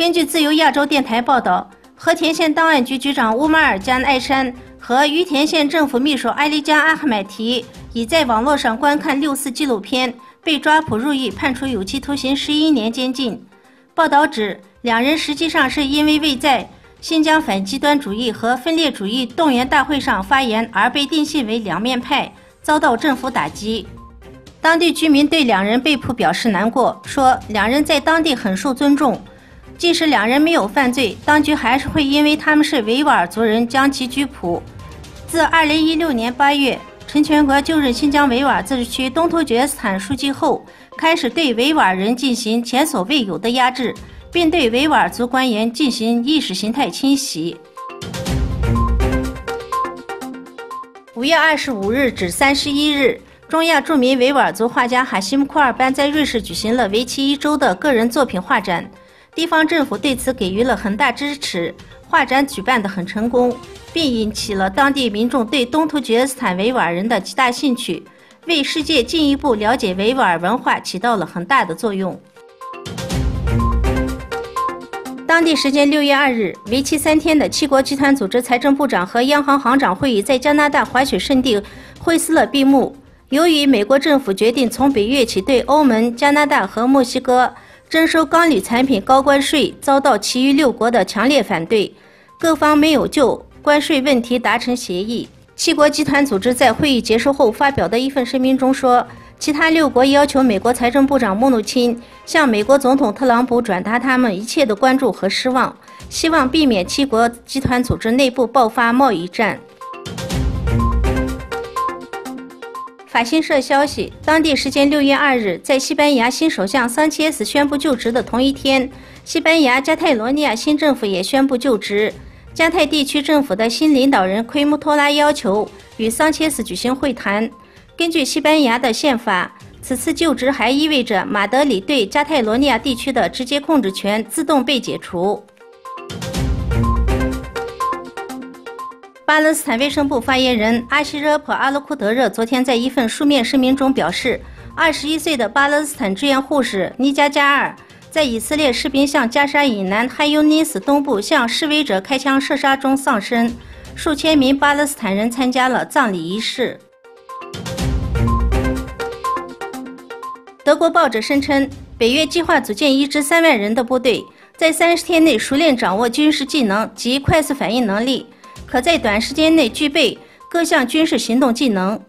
根据自由亚洲电台报道，和田县档案局局长乌马尔加艾山和于田县政府秘书埃利江阿赫买提已在网络上观看6·4纪录片，被抓捕入狱，判处有期徒刑11年监禁。报道指，两人实际上是因为未在新疆反极端主义和分裂主义动员大会上发言而被定性为两面派，遭到政府打击。当地居民对两人被捕表示难过，说两人在当地很受尊重，即使两人没有犯罪，当局还是会因为他们是维吾尔族人将其拘捕。自2016年8月，陈全国就任新疆维吾尔自治区东突厥斯坦书记后，开始对维吾尔人进行前所未有的压制，并对维吾尔族官员进行意识形态清洗。5月25日至31日，中亚著名维吾尔族画家哈希姆库尔班在瑞士举行了为期1周的个人作品画展，地方政府对此给予了很大支持，画展举办得很成功，并引起了当地民众对东突厥斯坦维吾尔人的极大兴趣，为世界进一步了解维吾尔文化起到了很大的作用。当地时间6月2日，为期3天的七国集团组织财政部长和央行行长会议在加拿大滑雪胜地惠斯勒闭幕。由于美国政府决定从本月起对欧盟、加拿大和墨西哥征收钢铝产品高关税，遭到其余6国的强烈反对，各方没有就关税问题达成协议。七国集团组织在会议结束后发表的一份声明中说，其他6国要求美国财政部长穆努钦向美国总统特朗普转达他们一切的关注和失望，希望避免七国集团组织内部爆发贸易战。法新社消息，当地时间6月2日，在西班牙新首相桑切斯宣布就职的同一天，西班牙加泰罗尼亚新政府也宣布就职。加泰地区政府的新领导人奎穆托拉要求与桑切斯举行会谈。根据西班牙的宪法，此次就职还意味着马德里对加泰罗尼亚地区的直接控制权自动被解除。巴勒斯坦卫生部发言人阿希热普·阿勒库德热昨天在一份书面声明中表示，21岁的巴勒斯坦志愿护士尼加加尔在以色列士兵向加沙以南汉尤尼斯东部向示威者开枪射杀中丧生，数千名巴勒斯坦人参加了葬礼仪式。德国报纸声称，北约计划组建1支3万人的部队，在30天内熟练掌握军事技能及快速反应能力，可在短时间内具备各项军事行动技能。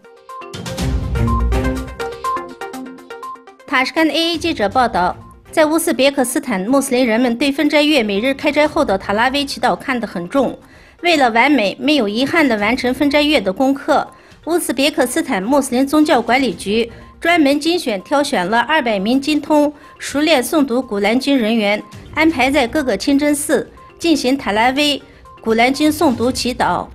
塔什干 AA 记者报道，在乌兹别克斯坦，穆斯林人们对分斋月每日开斋后的塔拉威祈祷看得很重。为了完美、没有遗憾地完成分斋月的功课，乌兹别克斯坦穆斯林宗教管理局专门挑选了200名精通熟练诵读古兰经人员，安排在各个清真寺进行塔拉威古兰经诵读祈祷。